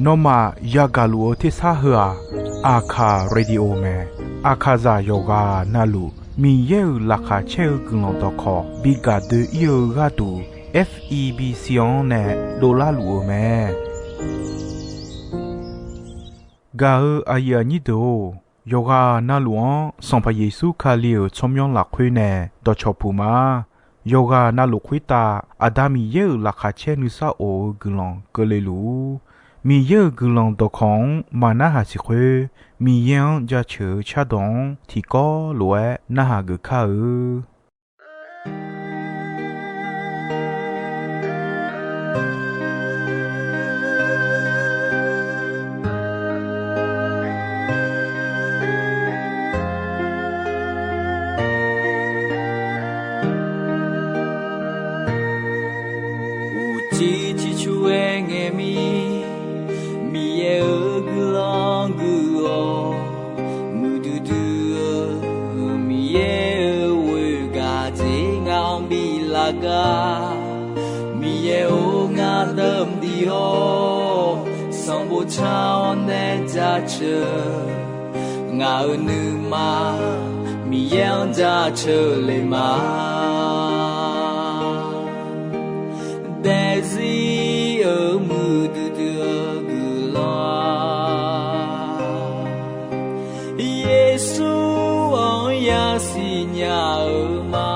นอมายากาลูที่ซาหัวอาคาเรดิโอเมอาคาซาโยกานาลูมีเยอลักาเชลกุลตอคอบิกาเดเอียกาตู FEB ซิออนเนโดลาลูเมกาอายานิโดโยกานาลวงสัมพเยซูคาเลียวชมยองหลักคุยเนดอชอปูมาโยกานาลุคุยตาอาดามีเยอลักาเชนุซาโอกุลองกเลลูมีเยอะกุลองตอของมานาหาสิคุมีเยังจะเชื่อชาดงที่ก็ลวยนาหากึข้ามีเยโองาเดิมดีโอสองบุชาวเนจะเชื่องาหนึ่งมามีเยังจะเชื่อเลยมาเดซีมือดื้อกุลาเยซูยาสิญามา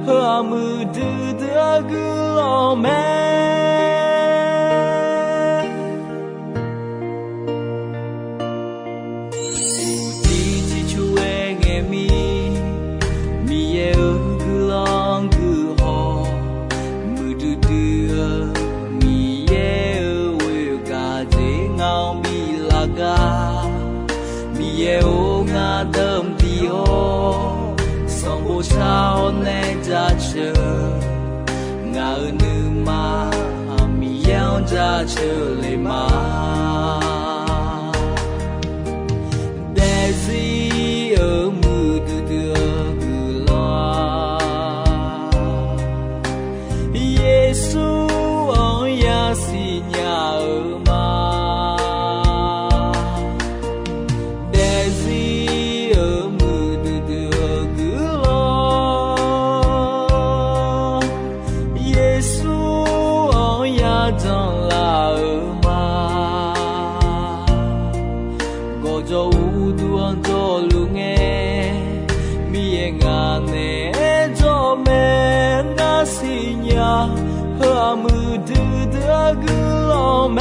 和木的个老妹，无地之处爱爱咪，咪也个浪个好，木的咪也为个在熬咪拉个，咪也有个等的哦。ชาวเนจะเชื่องาหนึ่งมามียังจะเชื่อเลยมาเดซีมือดื้อกุลาเยซูยาสิญามาเดซี和木的个老妹。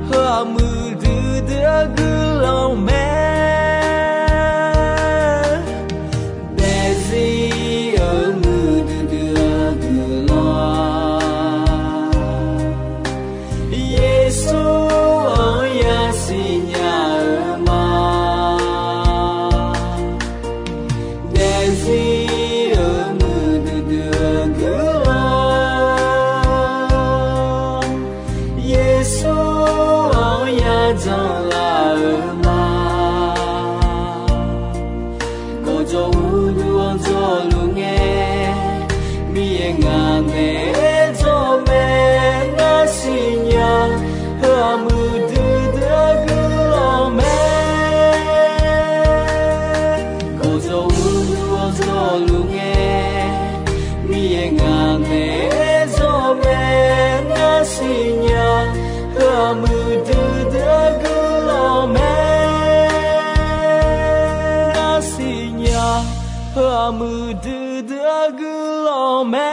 和木的个老妹。耶稣呀，信呀。mu du de gulo me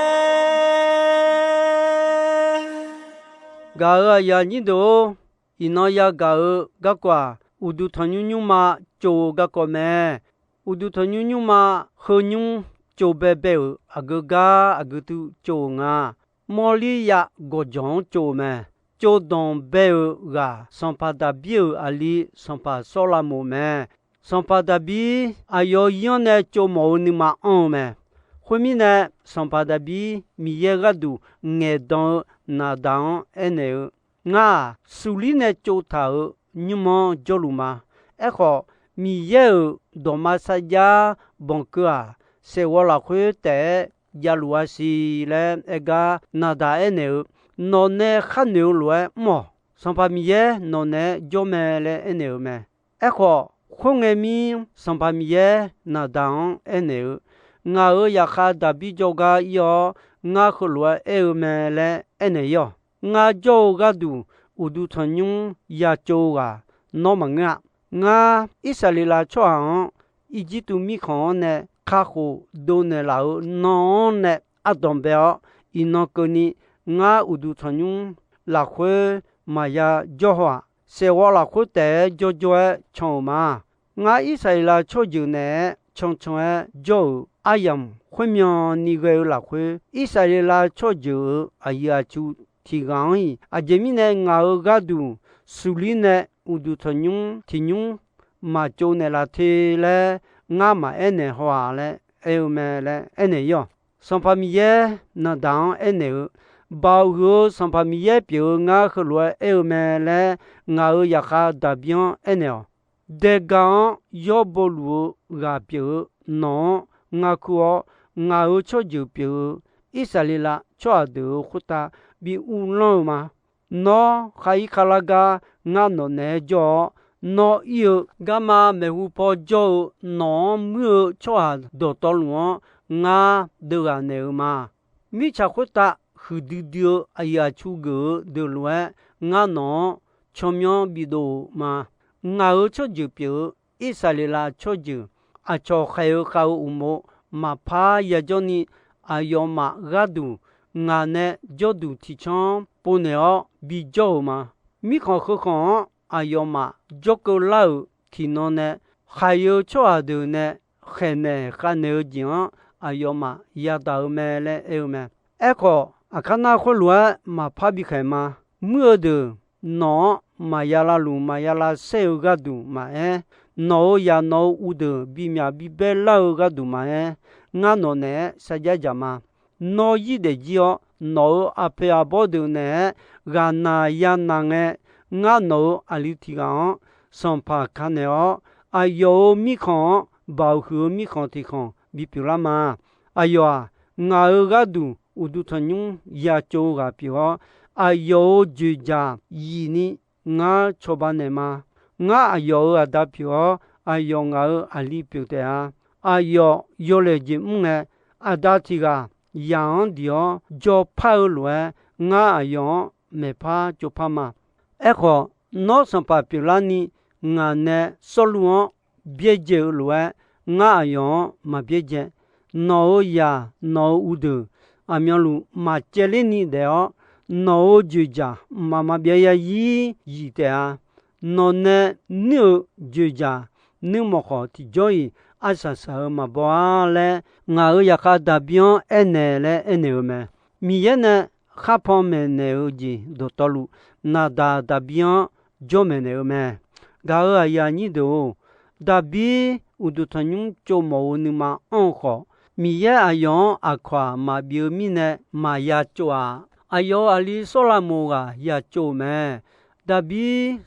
ga ya ni do ino ya ga kwa udu thonyu ma cho ga ko me udu thonyu ma honyu cho be be agaga agutu cho nga moli ya go jong cho me cho don be ga sampa da bi ali sampa sola mo me sampa da bi ayo yon ne cho mo ni ma on me khumi ne sampa da bi mi ye ga du nge don na dan ene nga suli ne cho ta nyumo joluma eko mi ye do ma sa ja bon ka se wala khu te yalua si le ega nada ene no ne khanu lue mo sampa mi ye no ne jome le ene me eko khonge mi sampa mi ye nada ene nga ya kha da bi joga yo nga khulwa e me le ene yo nga joga du udu thonyu ya choga no manga nga isalila choa ijitu mi khon ne kha khu do ne la no ne adombe inokoni nga udu thonyu la khwe maya johwa se wala khu te jojo choma nga isalila choju ne chong chong jo ayam khwemyo ni ge la khwe isalila choju aya chu tigang ajemine nga ga du suline udu thonyu tinyu ma cho ne la the le nga ma ene hwa le eume le ene yo sampa mi ye na dan ene ba go sampa mi ye pyo nga khlo eume le nga ya kha da bien ene de gan yo bolu ga pyo no nga ko nga o cho ju pyo isalila cho de khuta bi ulon ma no khai khalaga nga no ne jo no yu gama me hu po jo no mu cho do to lu nga de ga ne ma mi cha khuta khu du dio aya chu go de lu nga no chomyo bi do ma nga o cho ju pyo isalila cho ju a cho khayo kha u mo ma pha ya jo ni ayo ma ga du nga ne jo du ti chon po ne o bi jo ma mi kho kho ayo ma jo ko lau ti no ne khayo cho a du ne khene khane jin ayo ma ya da me le e me e ko akana kho lua ma pha bi khai ma mu de no ma ya la lu ma ya la se ga du ma no ya no u de bi mya bi be la ga du ma nga no ne sa ja ja ma no yi de ji o no ape abo de ne ga na ya na nge nga no ali ti ga son pa ka ne o ayo mi khon ba hu mi khon ti khon bi pi la ma ayo nga ga du u du thonyu ya cho ga pi o ayo ju ja yi ni nga cho ba ne ma nga ayo a da pi o ayo nga ali pi te a ayo yo le ji nge a da ti ga yang dio jo pa lue nga ayo me pa jo pa ma eko no san pa pi la ni nga ne soluon bie je lue nga ayo ma bie je no ya no u de amyo lu ma che le ni de o no ju ja ma bie ya yi te a no ne nu ju ja nu mo kho ti joy asa sa ma bo le nga ya ka da bien ene le ene me mi ye ne kha po me ne o ji do to lu na da bien jo me ne me ga ya ni do da bi u do tanyu cho mo ni ma on kho mi ye ayon akwa ma bi mi ne ma ya cho ayo ali sola mo ga ya cho me da bi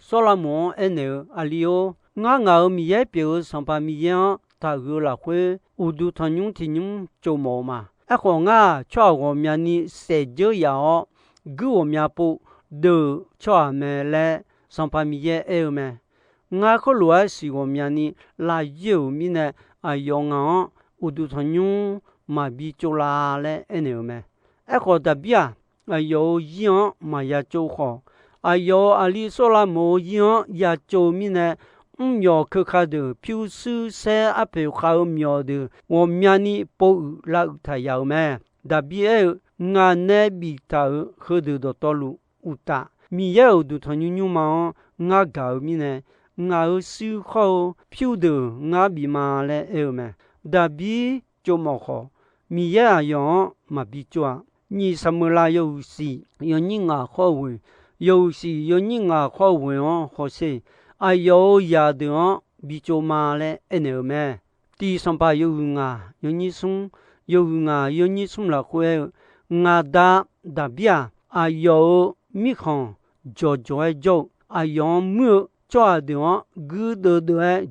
sola mo ene alio nga mi ye pyo sampa mi ye ta gu la khwe u du tanyu ti nyu cho mo ma a ko nga cho go mya ni se jo ya o gu o mya po de cho me le sampa mi ye e me nga ko lo si go mya ni la yu mi ne ayo nga u du tanyu ma bi cho la le ene me a ko da bia ayo yin ma ya cho kho ayo ali sola mo yin ya cho mi ne 苗可卡的表示在阿培考苗的我面呢不拉太阳咩，特别俺那比他喝的多路乌达，米有的他牛嘛，俺搞米呢，俺思考表的俺比嘛嘞咩，特别就冇好，米也样嘛比做，你什么啦有时有人啊好会，有时有人啊好会哦，好些。哎呦呀的哦，比较嘛嘞，咩？第三把有啊，有你送，有啊，有你送了会，打别，哎呦，米康做做，哎呦么做的哦，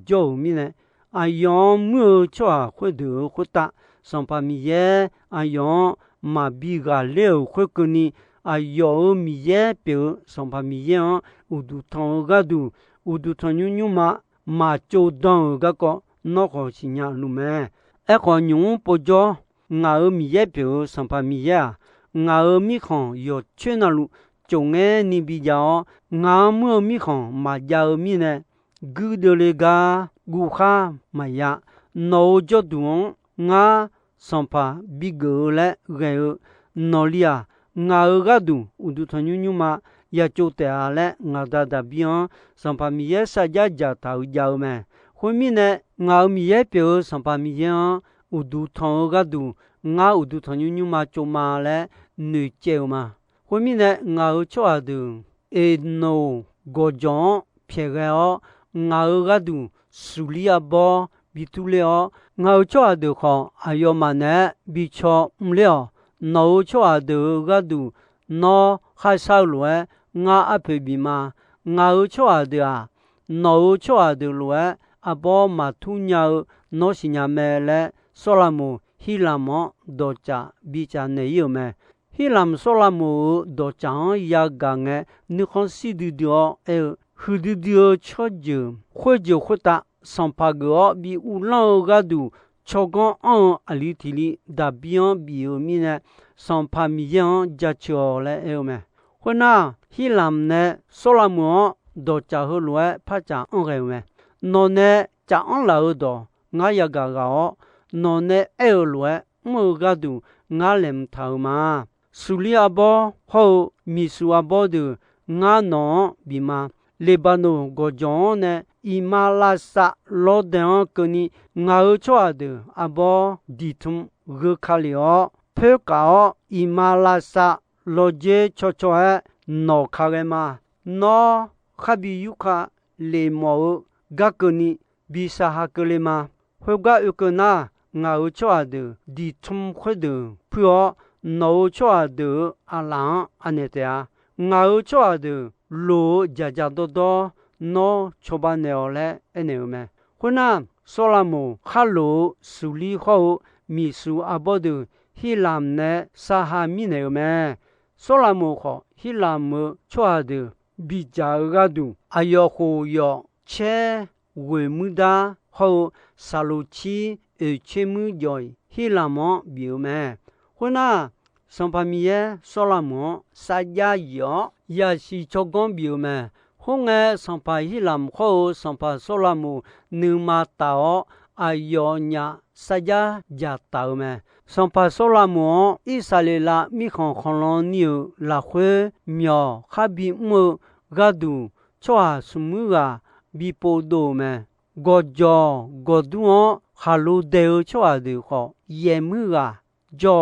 做米呢，哎呦么做会的会打，三把米耶，哎呦嘛比个了会个呢，哎呦米耶表，三把米耶哦，我都汤个都。u du thon nyu ma cho don ga ko no ko sinya lu me e ko nyu po jo nga mi ye pe san pa mi ya nga mi khon yo che na lu cho nge ni bi ja nga mo mi khon ma ja mi ne gu de le ga gu kha ma ya no jo du nga san pa bi go le ge no lia nga ga du u du thon nyu ma ya cho te ale nga da bien san pa mi ye sa ja ja ta ja me hu mi ne nga mi ye pe san pa mi ye u du thon ga du nga u du thon nyu ma cho ma le nu che ma hu mi ne nga u cho a du e no go jon phe ga nga ga du su li a bo bi tu le nga u cho a du kho ayo ma ne bi cho mle no cho a du ga du no ha sa lu nga ape bi ma nga u cho a de a no cho a de lu a bo ma tu nya no si nya me le so la mo hi la mo do cha bi cha ne yo me hi lam so la mo do cha ya ga nge ni khon si du dio e hu du dio cho je khwe je khwe ta san pa go bi u la ga du cho gon an ali ti li da bien bi o mi ne san pa mi yan ja cho le e me na hi lam ne so la mo do cha ho lue pha cha on ge me no ne cha on la do nga ya ga ga no ne e lue mo ga du nga lem thau ma su li a bo ho mi su a bo du nga no bi ma le ba no go jon ne i ma la sa lo de on ko ni nga o cho a de a bo di tum ge kha li o phe ka i ma la sa lo je cho cho no kha ma no khabi yu kha le mo ga ko ni bi sa ha ko le ma ho ga yu ko na nga u cho a de di thum khwe de pyo no cho a de a la ane te a nga u cho a de lo ja ja do do no cho ba ne o le ene me ho na so la mo kha lo su li ho mi su a bo de hi lam ne sa ha mi ne me so la mo ho hi lam cho a de bi ja ga du ayo ho yo che we mu da ho sa lu chi e che mu joy hi lam bi me ho na son pa mi ye so la mo sa ja yo ya si cho gon bi me ho nge son pa hi lam ho son pa so la mo nu ma ta o ayo nya sa ja ta me son pa so la mo i sa le la mi khon khon lo ni la khwe myo kha bi mo ga du cho a su mu ga bi po do me go jo go du o ha lo de cho a de ho ye mu ga jo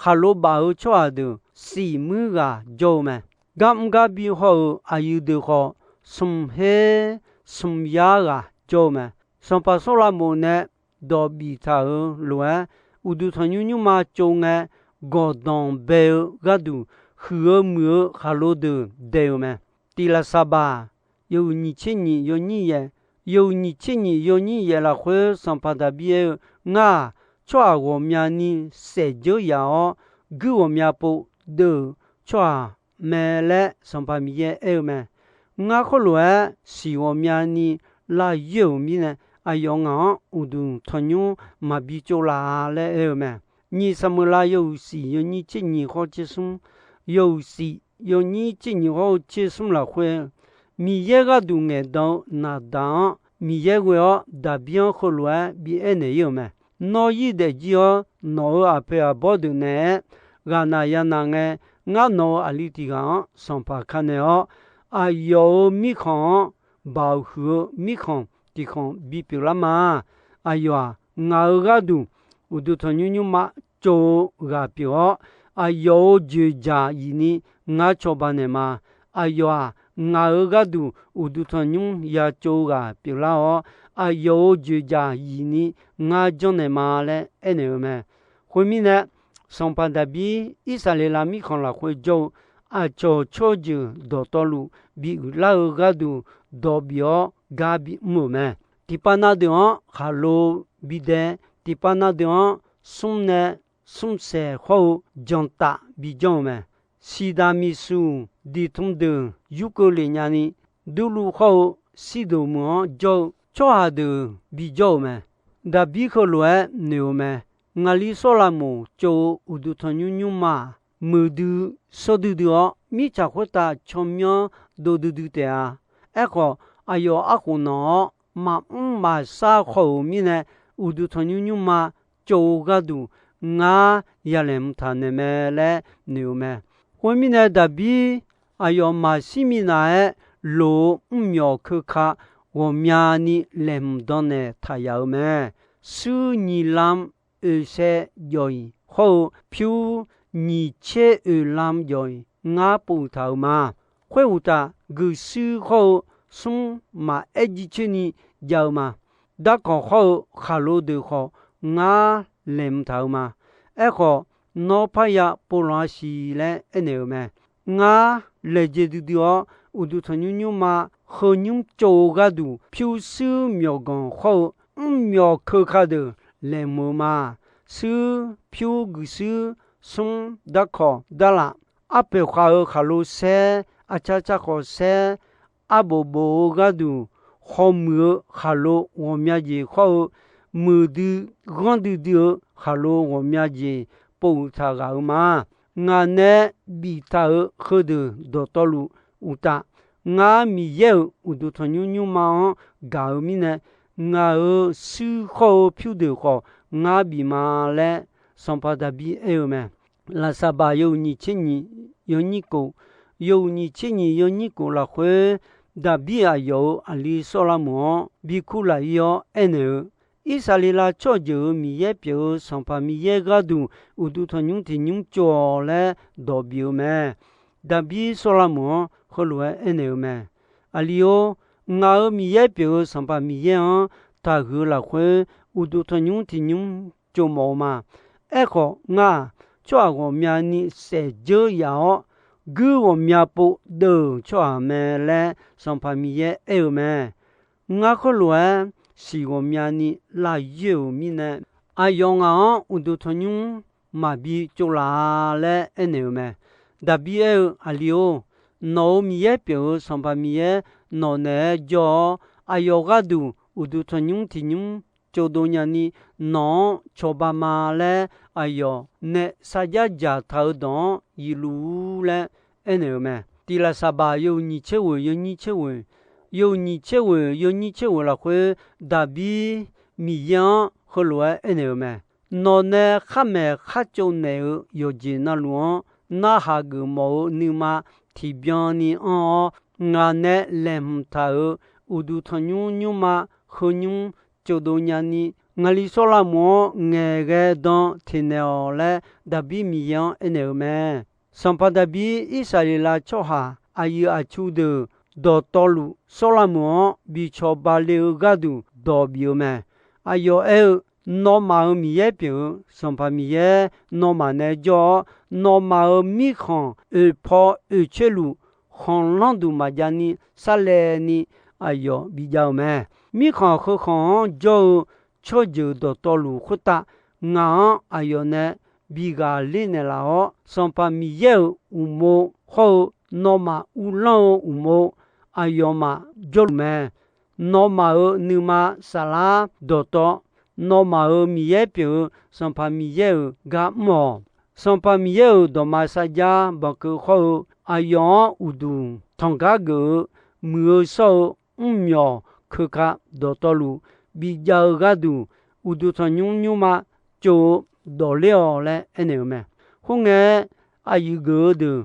ha lo ba o cho a de si mu ga jo me gam ga bi ho a yu de ho sum he sum ya ga jo me son pa so la mo ne do bi ta lo u du thon nyu ma cho nge go don be ga du khu mu ha lo de me ti la sa ba yo ni che ni yo ni che ni yo ni ye la khwe san pa da bi nga chwa wo mya ni se jo ya o gu wo mya po de chwa me le san pa mi ye e me nga kho lo si wo mya ni la yo mi ne ayo nga u du thon nyu ma bi cho la le e me ni sa mu la yo si yo ni che ni ho che sum yo si yo ni che ni ho che sum la khwe mi ye ga du nge do na da mi ye go da bien kholo bi ene yo me no yi de ji o no a pe a bo de ne ga na ya na nge nga no ali ti ga son pa khane o a yo mi khon ba hu mi khon ti khon bi pi la ma a yo nga ga du u du thon nyu ma cho ga pi o a yo ju ja yi ni nga cho ba ne ma a yo nga ga du u du thon nyu ya cho ga pi la o a yo ju ja yi ni nga jo ne ma le ene me hu mi ne son pa da bi isa le la mi khon la khu jo a cho cho ju do to lu bi la ga du do bio ga bi mu me ti pa na de on kha lo bi de ti pa na de on sum ne sum se ho jon ta bi jo me si da mi su di tum de yu ko le nya ni du lu ho si do mo jo cho ha de bi jo me da bi kho lo ne o me nga li so la mo cho u du thon nyu ma mu du so du do mi cha kho ta chom myo do du te a e kho ayo a khu no ma sa kho mi ne u du thon nyu ma cho ga du nga ya lem tha ne me le ne o me ho mi ne da bi ayo ma si mi na e lo myo kho kha wo mya ni lem don ne tha ya me su ni lam e se yoi ho pyu ni che e lam yoi nga pu thao ma khwe u ta gu su ho sum ma e ji che ni yao ma da ko ho kha lo de ho nga lem thao ma e ko no pa ya po la si le ene me nga le je du dio u du thon nyu ma ho nyu cho ga du pyu su myo gon ho myo kho kha de le mo ma su pyu gu su sum da ko da la a pe kha lo se a cha cha ko se a bo bo ga du ho mu kha lo wo mya ji ho mu du grand du dio kha lo wo mya ji po tha ga ma nga ne bi ta kho de do to lu u ta nga mi ye u du thon nyu ma ga mi ne nga su ho pyu de ho nga bi ma le son pa da bi e me la sa ba yo ni che ni yo ni ko la khwe da bi a yo ali so la mo bi khu la yo ene isa li la cho ju mi ye pyo son pa mi ye ga du u du thon nyu ti nyu cho le do bi me da bi so la mo ho lo ene me ali yo nga mi ye pyo son pa mi ye ta gu la khwe u du thon nyu ti nyu cho mo ma e ko nga cho go mya ni se je ya o gu go mya po de cho me le son pa mi ye e me nga kho lo si go mya ni la ye mi ne a yo nga u du thon nyu ma bi cho la le ene me da bi e a li o no mi ye pyo son pa mi ye no ne jo a yo ga du u du thon nyu ti nyu cho do nya ni no cho ba ma le ayo ne sa ja ja tha do yi lu le ene me ti la sa ba yo ni che wo la khwe da bi mi yan ho lo ene me no ne kha me kha cho ne yo ji na lu na ha gu mo ni ma ti byan ni nga ne lem tha u du thon nyu ma ho nyu cho do nya ni nga li so la mo nge ge don ti ne o le da bi mi yan ene me son pa da bi isa li la cho ha a yi a chu de do to lu so la mo bi cho ba le ga du do bi me a yo e no ma mi ye pi son pa mi ye no ma ne jo no ma mi khon e po e che lu khon lan du ma ja ni sa le ni a yo bi ja me mi khon kho khon jo cho ju do to lu khu ta nga a yo ne bi ga le ne la o son pa mi ye u mo ho no ma u lan u mo a yo ma jo me no ma ni ma sa la do to no ma mi ye pi son pa mi ye ga mo son pa mi ye do ma sa ja ba ko ho a yo u du thong ga ge mu so myo khơi cả đồ to lu bị giờ ga du u du thằng nhung mà chỗ đồ liao lại anh em mẹ hôm nay ai gỡ được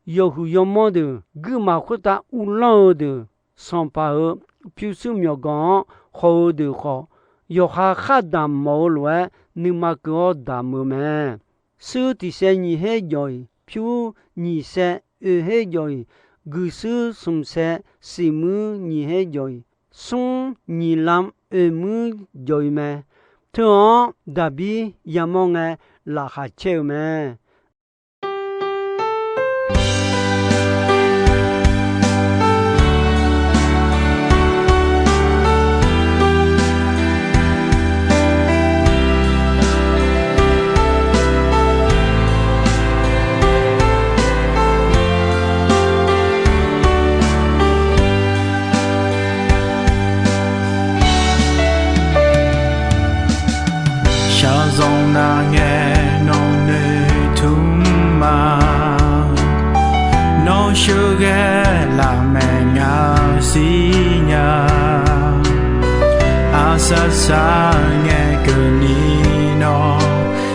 yêu hu yêu mơ được cứ mà khuất ta u lo được xong pa ở phiêu sư miêu gọn hồ được họ yêu ha khát đam mồ lúa nhưng mà có đam mơ mẹ sư thì sẽ nhị hết rồi phiêu nhị sẽ hết rồi cứ sư sum sẽ xì mưa nhị hết rồi sung nhị làm mưa rồi mẹ thưa đã bị yam mong là hạt treo mẹ dòng na nghe nông nơi thum ma nó chưa ghé là mẹ nhà xí nhà à xa xa nghe cơn đi nó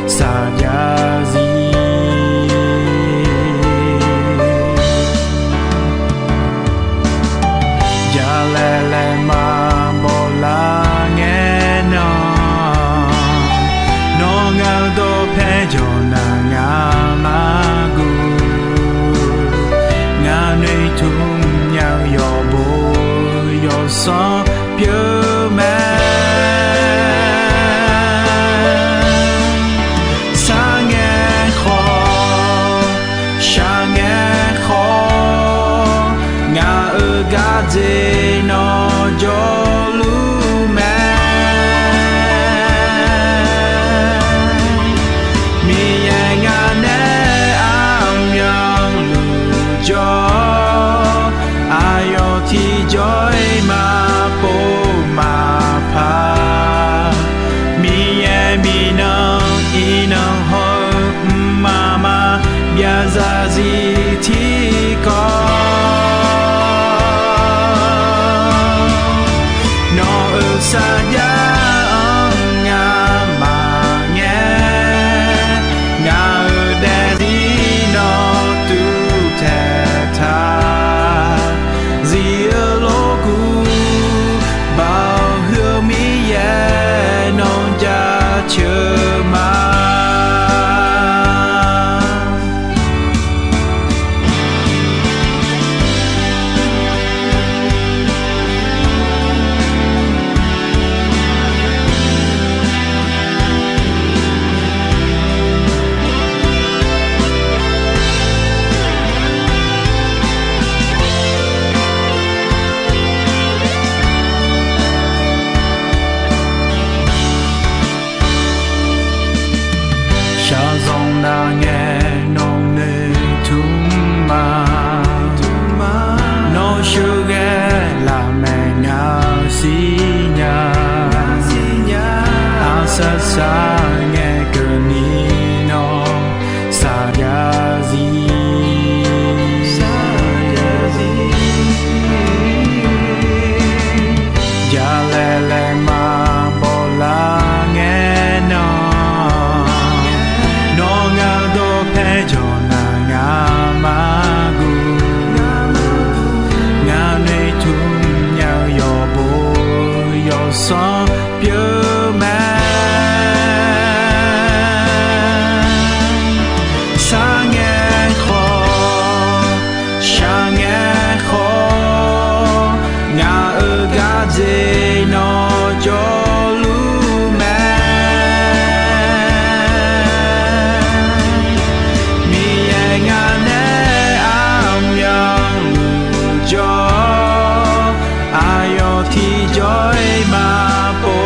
xa giá gì giá lẹ lẹ mà bỏ la nghe nó ngao do phe cho na ngà ma gu ngà nơi thung nhau yo bo yo so pieux mẹ sa nghe khó ngà ở ga dê nó cho joy ma po ma pa mi no inong ho mama bia za zi thi ko no sa ya nga ma nghe nga de di no tu te ta chưa mà nghe nông nơi thum ma nó chưa ghé là mẹ nhà xí nhà à xa xa nghe cơn đi nó xa giá gì giá lẹ lẹ mà bỏ la nghe nó cho na ngà ma gu ngà nơi thum nhau yo bo yo so pieux mẹ sa nghe khó ngà ở ga dê nó cho joy ma po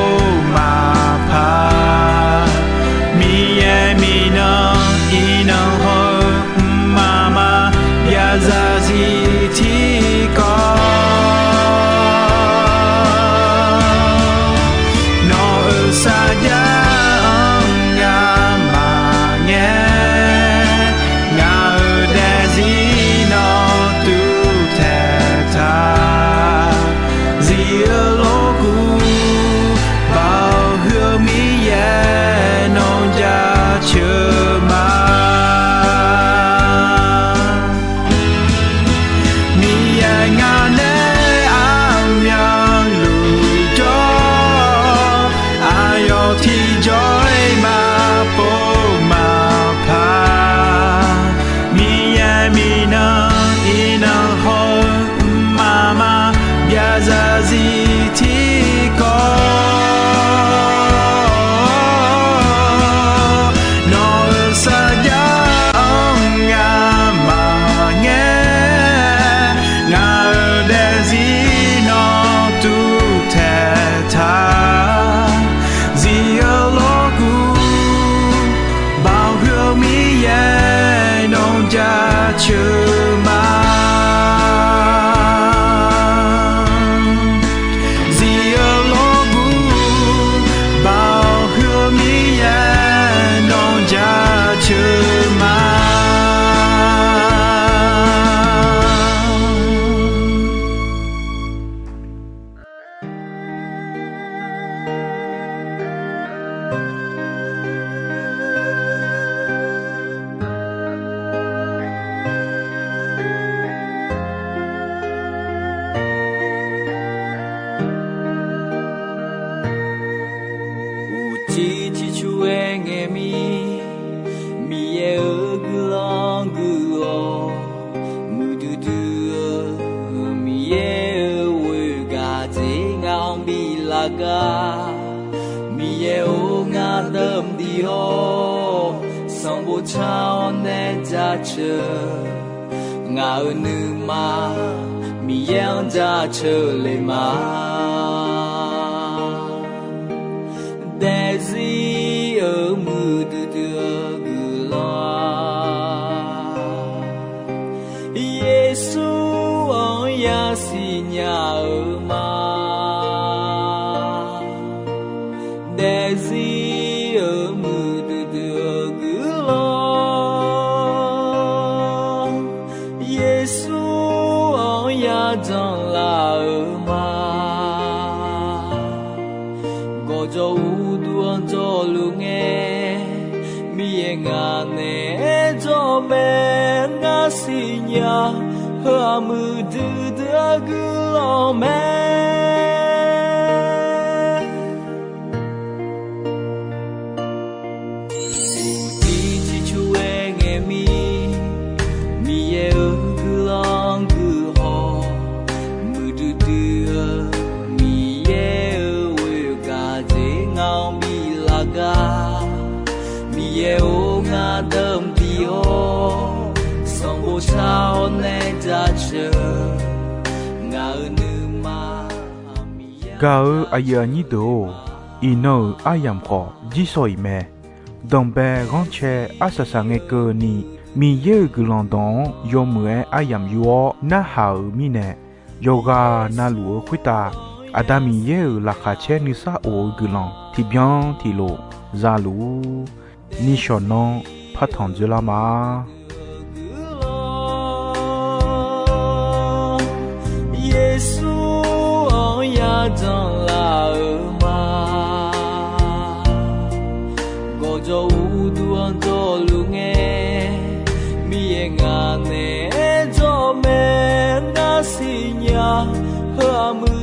chỉ chú em nghe mi ye gu long gu o mu du du mi ye we ga je ngao bi la ga mi ye o nga dam di ho song bo chao ne ja che nga nu ma mi yang ja che le ma Daisy ở mưa đưa gửi lo Giêsu ở nhà xì nhà ở mà Daisy ở mưa đưa gửi lo Giêsu ở nhà trong là ở mà có dấu cho lu nghe mi nga ne cho men nga si nya ha mu du da gu lo me ti chi chu e nghe mi ye gu long gu ho mu du du mi ye we ga je ngao ga mi ye o nga dam di o song bo sao ne ja che nga nu ma ga aya ni do ino ayam kho ji soi me dong be gon che asasa nge ko ni mi ye gulon don yo mue ayam yo na ha mi ne yoga na lu khita Adami ye la kha che ni sa o gulon ti bien ti lo za lu ni shonon patan de la ma Yesu on ya dans la ma go jo u du an to lu nge mi ye nga ne jo me na si nya ha mu